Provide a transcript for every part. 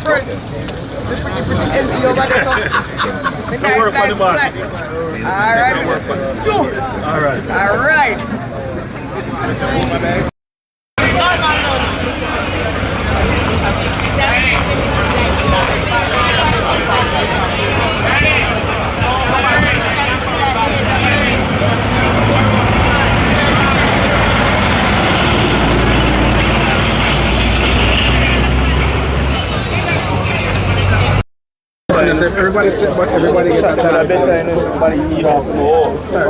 friend. This pretty empty over there, so. Nice, nice. All right. All right. Everybody get that. Everybody eat off. Sorry.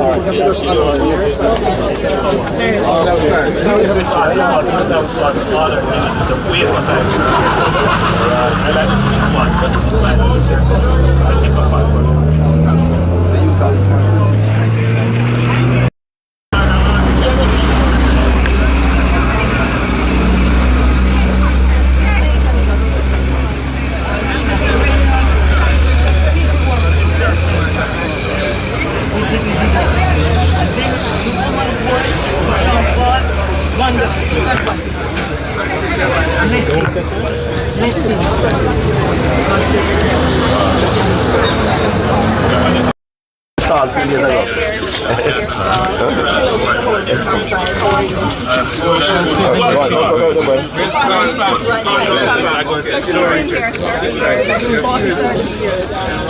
Start 2 years ago.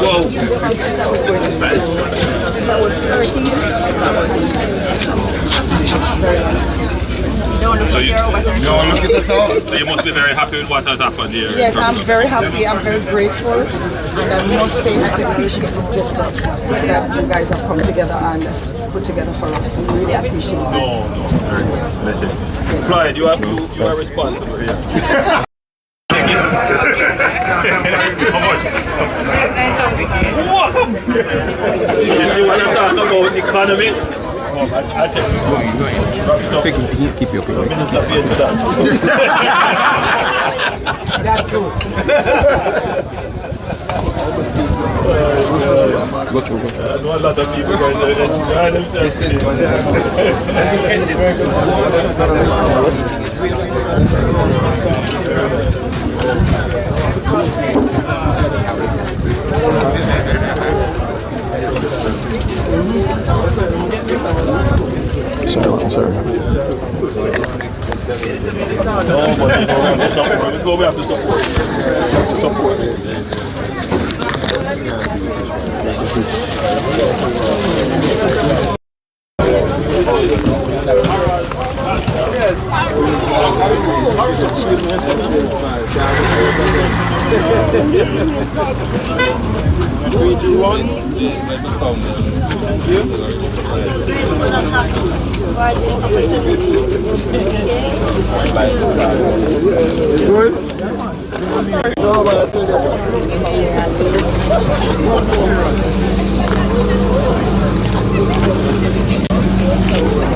Whoa. Since I was going to school. Since I was 13, I started working. Very long time. So you must be very happy with what has happened here. Yes, I'm very happy. I'm very grateful. And I must say I appreciate this gesture that you guys have come together and put together for us. We really appreciate it. No, very good. Blessings. Yes. Floyd, you are responsible here. How much? Wow! You see what I'm talking about, economy? I take you going. Keep your picture. Minister paid for that. That's true. Go through. I know a lot of people going to enjoy themselves. Sorry. No, but you know, we have to support. Excuse me. 3, 2, 1. Thank you. Good.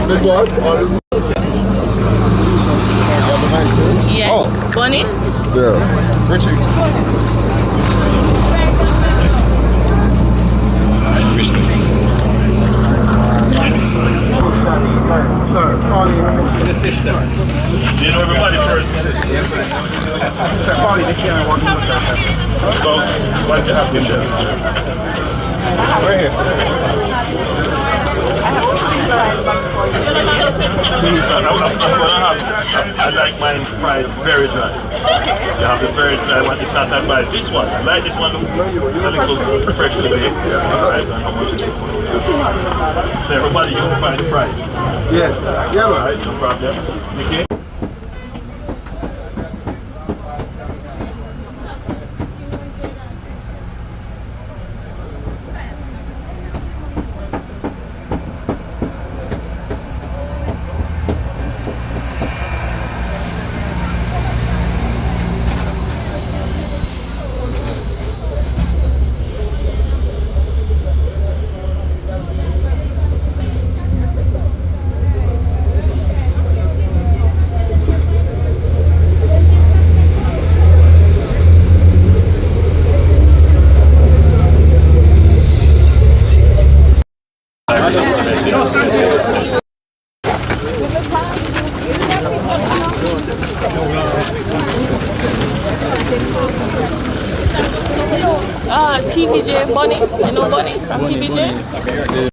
Big one? Yes. Oh. Bunny? Yeah. Richie. Sir, Paulie, the sister. You know everybody first. Sir, Paulie, the camera walking with that. So, what you have in there? Right here. I like mine fried very dry. You have the very dry one. If not, I buy this one. I like this one. A little freshly baked. Alright, and how much is this one? So everybody, you can find the price. Yes. Yeah, man. Alright, no problem. Okay. TVJ Bunny. You know Bunny from TVJ?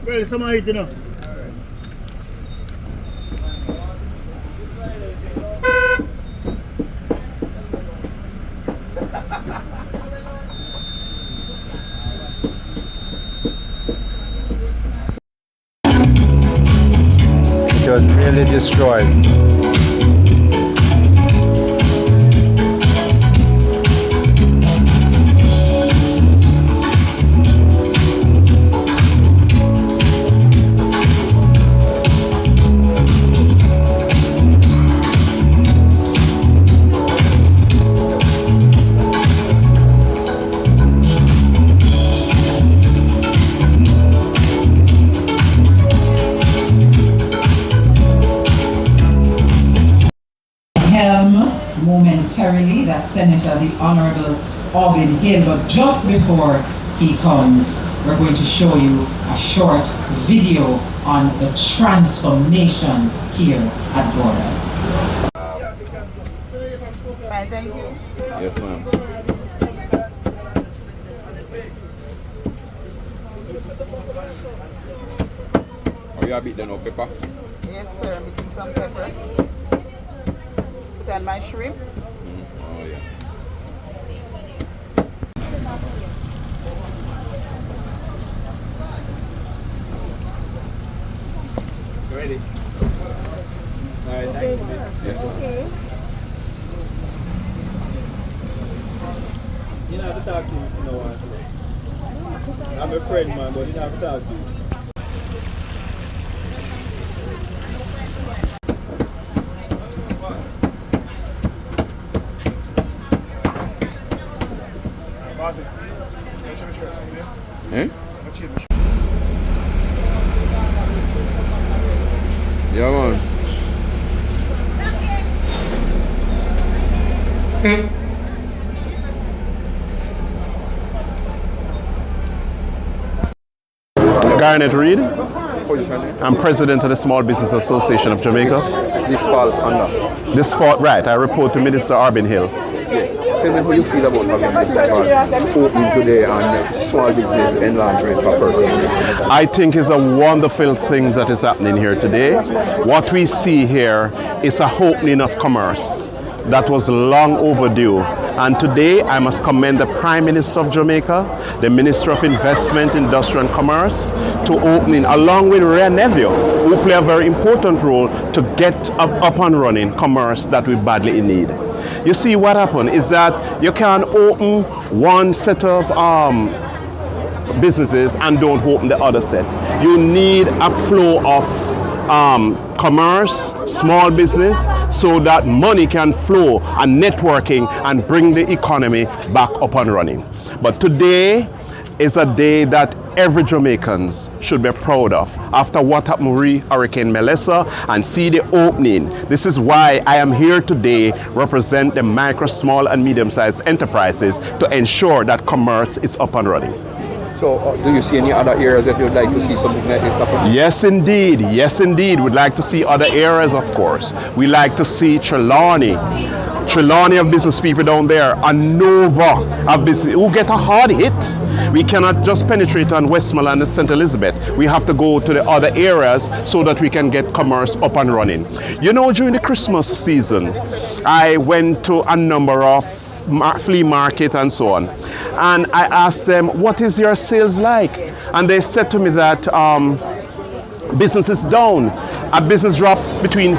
Well, somebody eating up. It was really destroyed. Momentarily, that's Senator the Honorable Orvin Hill, but just before he comes, we're going to show you a short video on the transformation here at Border. Fine, thank you. Yes, ma'am. Are you a bit done of pepper? Yes, sir. I'm eating some pepper. Put on my shrimp. Oh, yeah. Ready? Alright, Okay, sir. Yes, ma'am. Okay. You don't have to talk to him if you don't want to. I'm a friend, man, but you don't have to talk to him. Eh? Yeah, man. Garnet Reed. I'm president of the Small Business Association of Jamaica. This fall under. This fall, right, I report to Minister Orvin Hill. Yes. Tell me how you feel about having this opening today and small business enlargement for persons. I think it's a wonderful thing that is happening here today. What we see here is a opening of commerce that was long overdue. And today I must commend the Prime Minister of Jamaica, the Minister of Investment, Industry and Commerce, to opening, along with Ray Neville, who play a very important role to get up and running commerce that we badly need. You see, what happened is that you can open one set of businesses and don't open the other set. You need a flow of commerce, small business, so that money can flow and networking and bring the economy back up and running. But today is a day that every Jamaicans should be proud of. After what happened with Hurricane Melissa and see the opening, this is why I am here today represent the micro, small and medium-sized enterprises to ensure that commerce is up and running. So, do you see any other areas that you'd like to see something like this happen? Yes, indeed. Yes, indeed. We'd like to see other areas, of course. We like to see Trelawney of business people down there, and Nova of business who get a hard hit. We cannot just penetrate on Westmoreland and St. Elizabeth. We have to go to the other areas so that we can get commerce up and running. You know, during the Christmas season, I went to a number of flea market and so on, and I asked them, what is your sales like? And they said to me that business is down. A business dropped between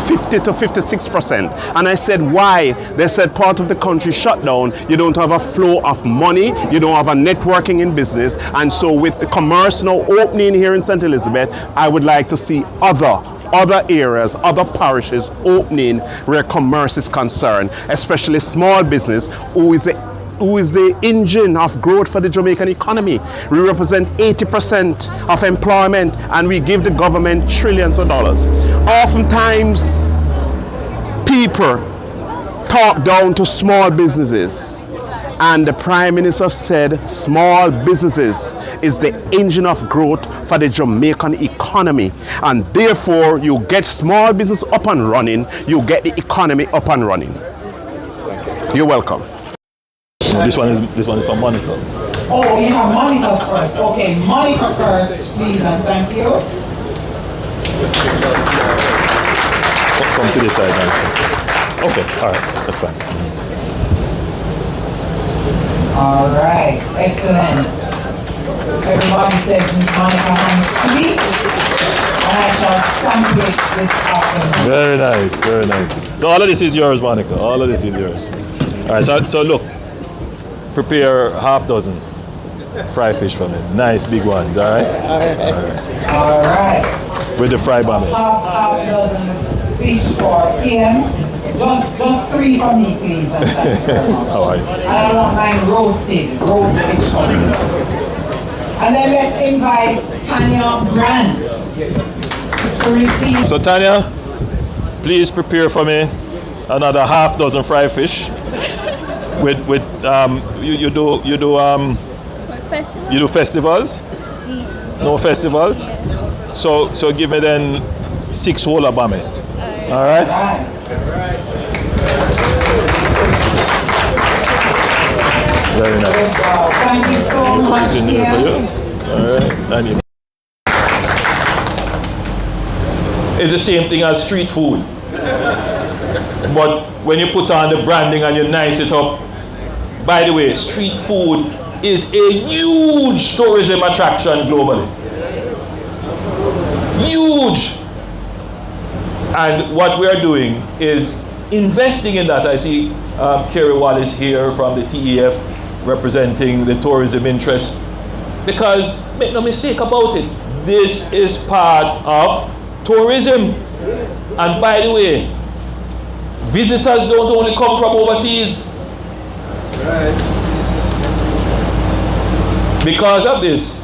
50 50 to 56%. And I said, why? They said part of the country shut down. You don't have a flow of money. You don't have a networking in business. And so with the commerce now opening here in St. Elizabeth, I would like to see other areas, other parishes opening where commerce is concerned, especially small business, who is the engine of growth for the Jamaican economy. We represent 80% of employment, and we give the government trillions of dollars. Oftentimes, people talk down to small businesses, and the Prime Minister said small businesses is the engine of growth for the Jamaican economy, and therefore you get small business up and running, you get the economy up and running. You're welcome. This one is from Monica. Oh, you have Monica's first. Okay, Monica first, please, and thank you. Come to this side now. Okay, all right, that's fine. All right, excellent. Everybody says Miss Monica Hans sweet, and I shall sample it this afternoon. Very nice, very nice. So all of this is yours, Monica. All of this is yours. All right, so look, prepare half dozen fry fish for me. Nice big ones, all right? All right. With the fry bami. Half dozen fish for Ian. Just 3 for me, please. And thank you very much. How are you? And I don't mind roast fish for me. And then let's invite Tanya Grant to receive. So Tanya, please prepare for me another half dozen fry fish. You do festivals? No festivals? So give me then 6 whole bami. All right? Very nice. Thank you so much. It's in there for you. All right. And you. It's the same thing as street food. But when you put on the branding and you nice it up, by the way, street food is a huge tourism attraction globally. Huge. And what we are doing is investing in that. I see Kerry Wallace here from the TEF representing the tourism interest. Because, make no mistake about it, this is part of tourism. And by the way, visitors don't only come from overseas. Because of this,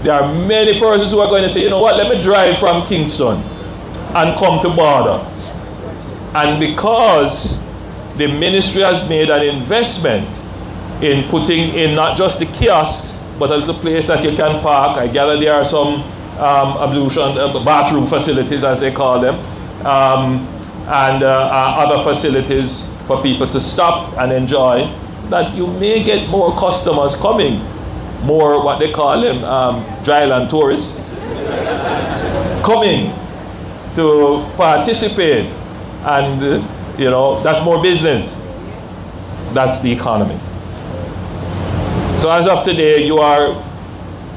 there are many persons who are going to say, you know what, let me drive from Kingston and come to Border. And because the ministry has made an investment in putting in not just the kiosks, but as a place that you can park. I gather there are some bathroom facilities, as they call them, and other facilities for people to stop and enjoy, that you may get more customers coming, more what they call them, dryland tourists, coming to participate, and you know, that's more business. That's the economy. So as of today, you are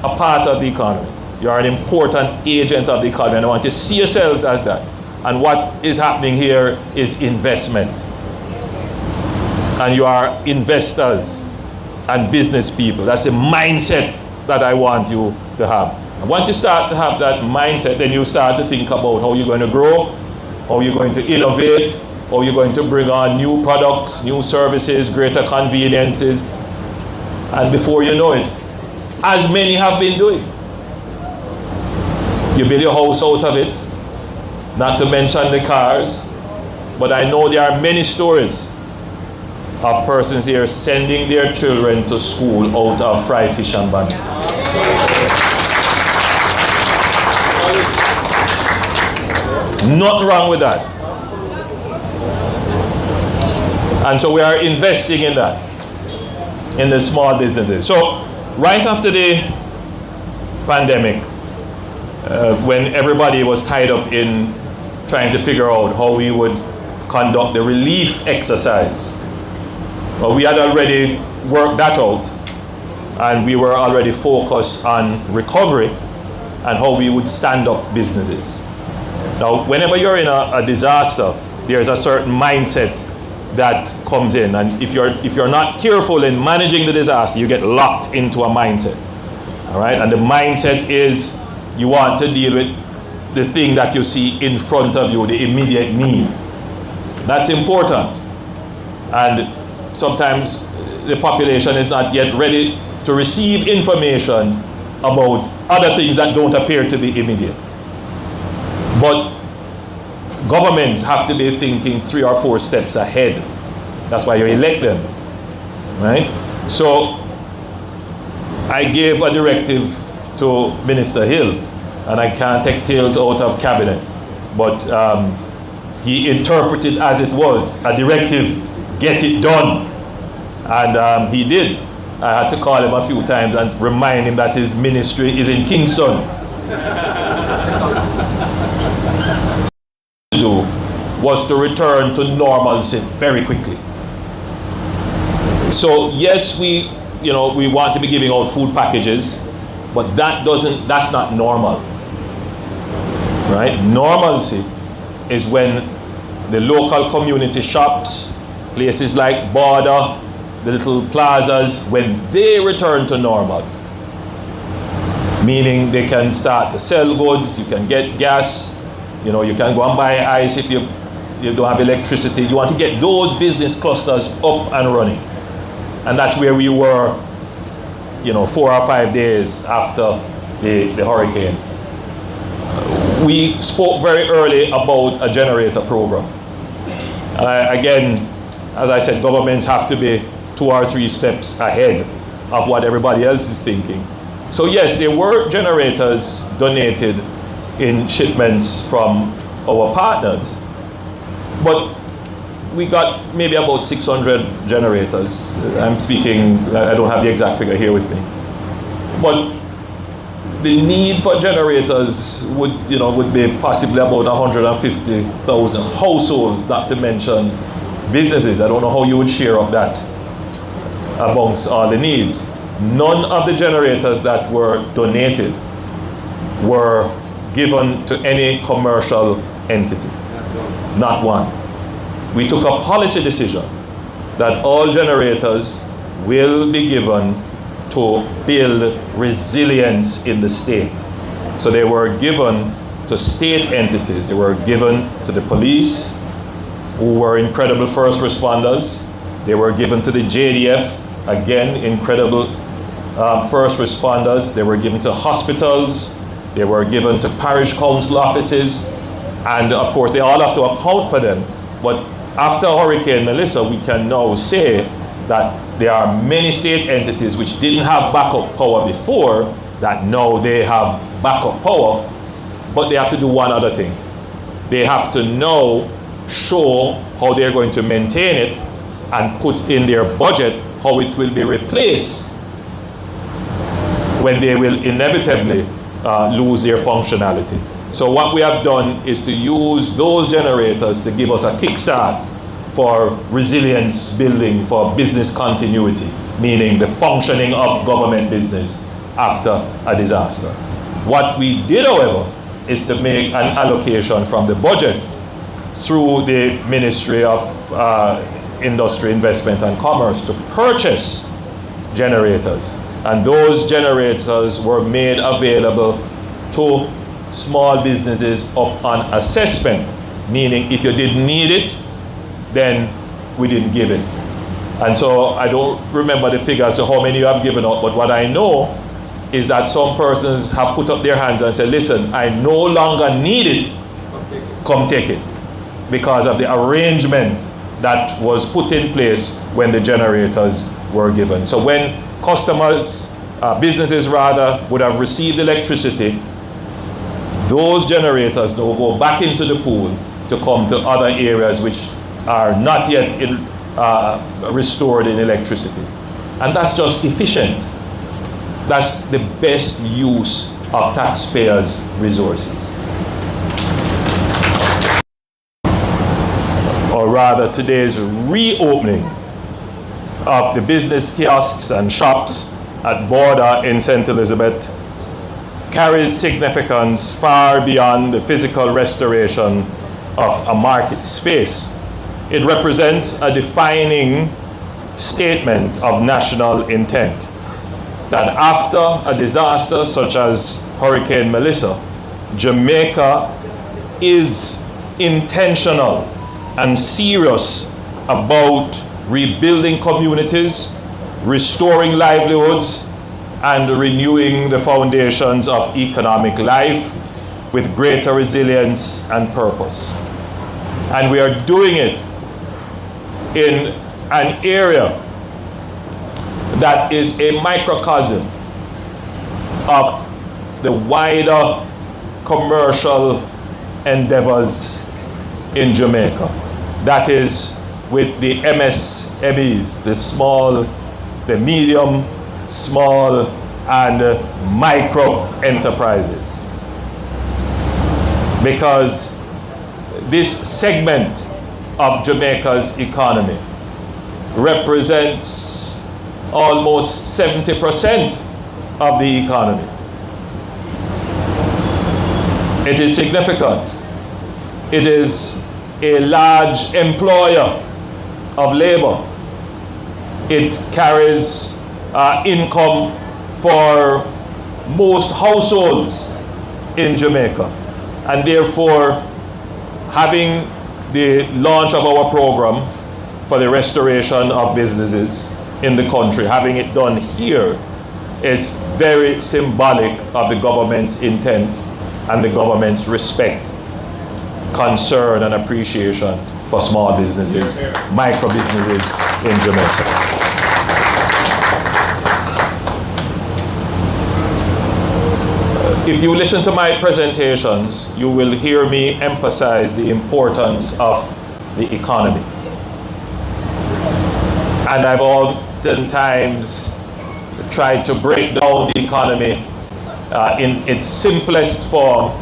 a part of the economy. You are an important agent of the economy, and I want you to see yourselves as that. And what is happening here is investment. And you are investors and business people. That's the mindset that I want you to have. And once you start to have that mindset, then you start to think about how you're going to grow, how you're going to innovate, how you're going to bring on new products, new services, greater conveniences. And before you know it, as many have been doing, you build your house out of it, not to mention the cars. But I know there are many stories of persons here sending their children to school out of fry fish and bun. Nothing wrong with that. And so we are investing in that, in the small businesses. So right after the pandemic, when everybody was tied up in trying to figure out how we would conduct the relief exercise, well, we had already worked that out, and we were already focused on recovery and how we would stand up businesses. Now, whenever you're in a disaster, there's a certain mindset that comes in, and if you're not careful in managing the disaster, you get locked into a mindset. All right, and the mindset is you want to deal with the thing that you see in front of you, the immediate need. That's important, and sometimes the population is not yet ready to receive information about other things that don't appear to be immediate. But governments have to be thinking 3 or 4 steps ahead. That's why you elect them, right? So I gave a directive to Minister Hill, and I can't take tales out of cabinet, but he interpreted as it was a directive, get it done, and he did. I had to call him a few times and remind him that his ministry is in Kingston. Do was to return to normalcy very quickly. So yes, we want to be giving out food packages, but that's not normal, right? Normalcy is when the local community shops, places like Border, the little plazas, when they return to normal, meaning they can start to sell goods, you can get gas, you can go and buy ice if you don't have electricity. You want to get those business clusters up and running. And that's where we were, 4 or 5 days after the hurricane. We spoke very early about a generator program. Again, as I said, governments have to be 2 or 3 steps ahead of what everybody else is thinking. So yes, there were generators donated in shipments from our partners, but we got maybe about 600 generators. I'm speaking, I don't have the exact figure here with me. But the need for generators would be possibly about 150,000 households, not to mention businesses. I don't know how you would share up that amongst all the needs. None of the generators that were donated were given to any commercial entity. Not one. We took a policy decision that all generators will be given to build resilience in the state. So they were given to state entities. They were given to the police, who were incredible first responders. They were given to the JDF, again, incredible first responders. They were given to hospitals. They were given to parish council offices. And of course, they all have to account for them. But after Hurricane Melissa, we can now say that there are many state entities which didn't have backup power before, that now they have backup power, but they have to do one other thing. They have to now show how they're going to maintain it and put in their budget how it will be replaced when they will inevitably lose their functionality. So what we have done is to use those generators to give us a kickstart for resilience building, for business continuity, meaning the functioning of government business after a disaster. What we did, however, is to make an allocation from the budget through the Ministry of Industry, Investment and Commerce to purchase generators. And those generators were made available to small businesses up on assessment, meaning if you didn't need it, then we didn't give it. And so I don't remember the figure as to how many you have given out, but what I know is that some persons have put up their hands and said, listen, I no longer need it, come take it, because of the arrangement that was put in place when the generators were given. So when customers, businesses rather, would have received electricity, those generators now go back into the pool to come to other areas which are not yet restored in electricity. And that's just efficient. That's the best use of taxpayers' resources. Or rather, today's reopening of the business kiosks and shops at Border in St. Elizabeth carries significance far beyond the physical restoration of a market space. It represents a defining statement of national intent that after a disaster such as Hurricane Melissa, Jamaica is intentional and serious about rebuilding communities, restoring livelihoods, and renewing the foundations of economic life with greater resilience and purpose. And we are doing it in an area that is a microcosm of the wider commercial endeavors in Jamaica. That is with the MSMEs, the small, the medium, small, and micro enterprises. Because this segment of Jamaica's economy represents almost 70% of the economy. It is significant. It is a large employer of labor. It carries income for most households in Jamaica, and therefore having the launch of our program for the restoration of businesses in the country, having it done here, it's very symbolic of the government's intent and the government's respect, concern, and appreciation for small businesses, micro businesses in Jamaica. If you listen to my presentations, you will hear me emphasize the importance of the economy. And I've oftentimes tried to break down the economy in its simplest form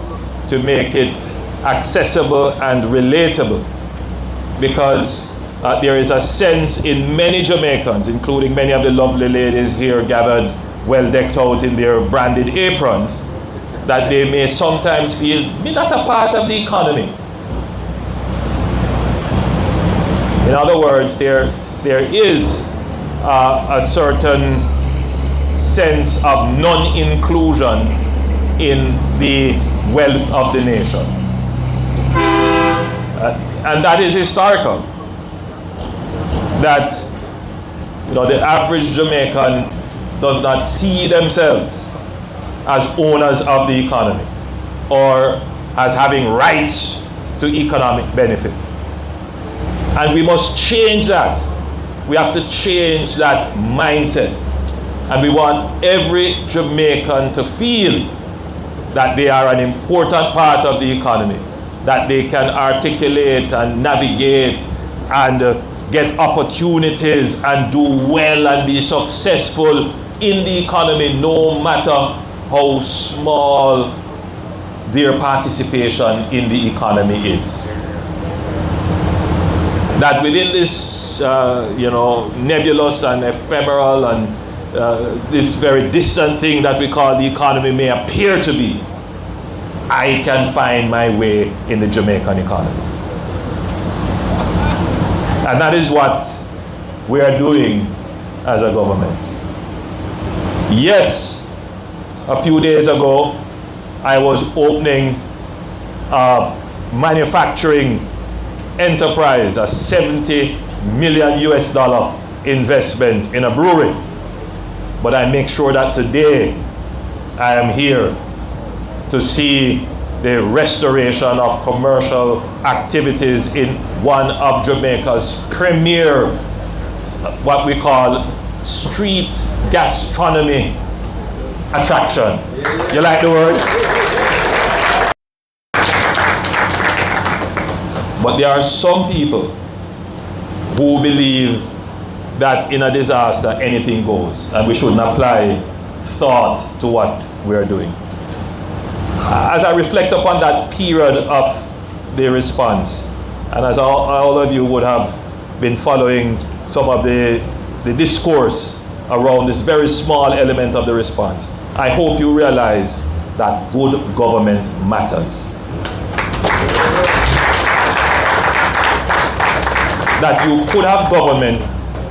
to make it accessible and relatable, because there is a sense in many Jamaicans, including many of the lovely ladies here gathered well decked out in their branded aprons, that they may sometimes feel we're not a part of the economy. In other words, there is a certain sense of non-inclusion in the wealth of the nation. And that is historical. That the average Jamaican does not see themselves as owners of the economy or as having rights to economic benefit. And we must change that. We have to change that mindset. And we want every Jamaican to feel that they are an important part of the economy, that they can articulate and navigate and get opportunities and do well and be successful in the economy, no matter how small their participation in the economy is. That within this, nebulous and ephemeral and this very distant thing that we call the economy may appear to be, I can find my way in the Jamaican economy. And that is what we are doing as a government. Yes, a few days ago, I was opening a manufacturing enterprise, a $70 million investment in a brewery. But I make sure that today I am here to see the restoration of commercial activities in one of Jamaica's premier, what we call street gastronomy attraction. You like the word? But there are some people who believe that in a disaster anything goes, and we shouldn't apply thought to what we are doing. As I reflect upon that period of the response, and as all of you would have been following some of the discourse around this very small element of the response, I hope you realize that good government matters. That you could have government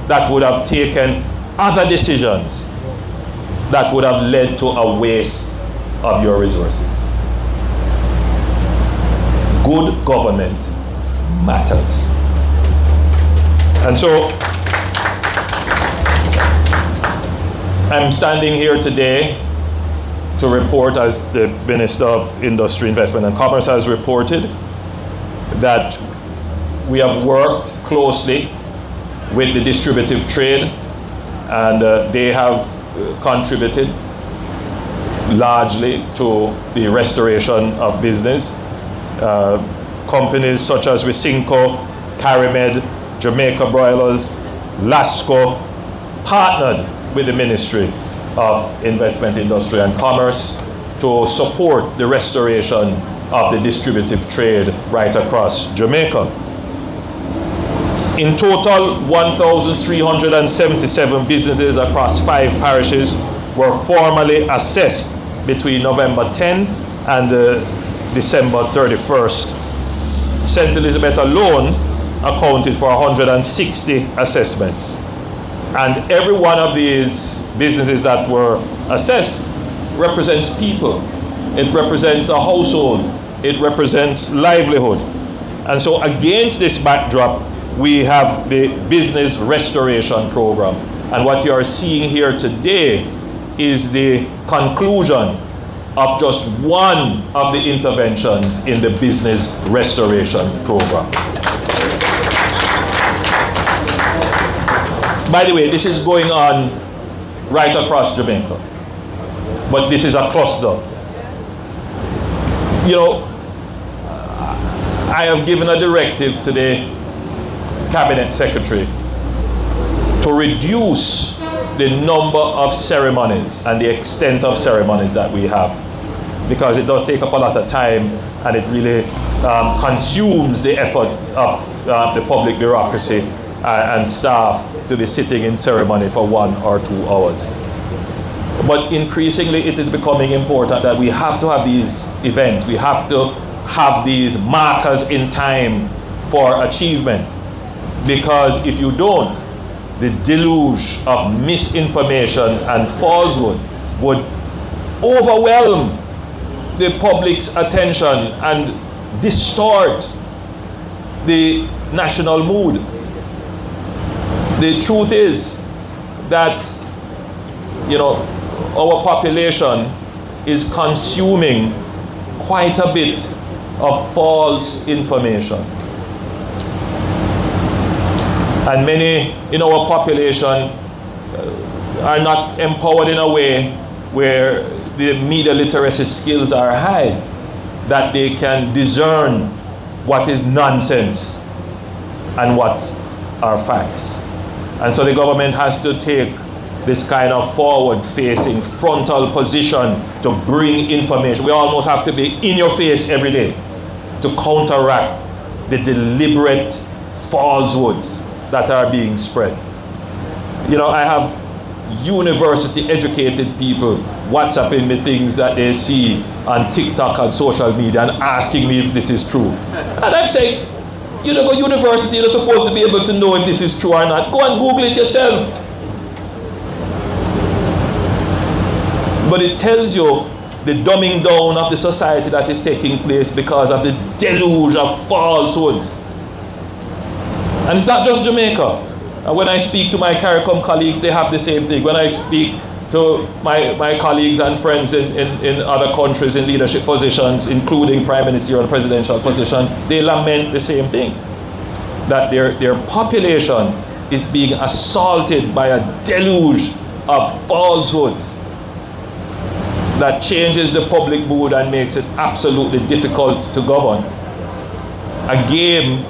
that would have taken other decisions that would have led to a waste of your resources. Good government matters. And so, I'm standing here today to report, as the Minister of Industry, Investment and Commerce has reported, that we have worked closely with the distributive trade, and they have contributed largely to the restoration of business. Companies such as Wisinco, Carimed, Jamaica Broilers, Lasco partnered with the Ministry of Investment, Industry and Commerce to support the restoration of the distributive trade right across Jamaica. In total, 1,377 businesses across 5 parishes were formally assessed between November 10 and December 31st. St. Elizabeth alone accounted for 160 assessments. And every one of these businesses that were assessed represents people. It represents a household. It represents livelihood. And so against this backdrop, we have the Business Restoration Program. And what you are seeing here today is the conclusion of just one of the interventions in the Business Restoration Program. By the way, this is going on right across Jamaica, but this is a cluster. You know, I have given a directive to the Cabinet Secretary to reduce the number of ceremonies and the extent of ceremonies that we have, because it does take up a lot of time and it really consumes the effort of the public bureaucracy and staff to be sitting in ceremony for 1 or 2 hours. But increasingly it is becoming important that we have to have these events. We have to have these markers in time for achievement, because if you don't, the deluge of misinformation and falsehood would overwhelm the public's attention and distort the national mood. The truth is that, you know, our population is consuming quite a bit of false information. And many in our population are not empowered in a way where the media literacy skills are high, that they can discern what is nonsense and what are facts. And so the government has to take this kind of forward-facing, frontal position to bring information. We almost have to be in your face every day to counteract the deliberate falsehoods that are being spread. You know, I have university-educated people WhatsApping me things that they see on TikTok and social media and asking me if this is true. And I'm saying, you don't go to university, you're not supposed to be able to know if this is true or not. Go and Google it yourself. But it tells you the dumbing down of the society that is taking place because of the deluge of falsehoods. And it's not just Jamaica. And when I speak to my CARICOM colleagues, they have the same thing. When I speak to my colleagues and friends in other countries in leadership positions, including prime ministerial and presidential positions, they lament the same thing. That their population is being assaulted by a deluge of falsehoods that changes the public mood and makes it absolutely difficult to govern. A game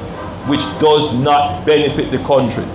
which does not benefit the country.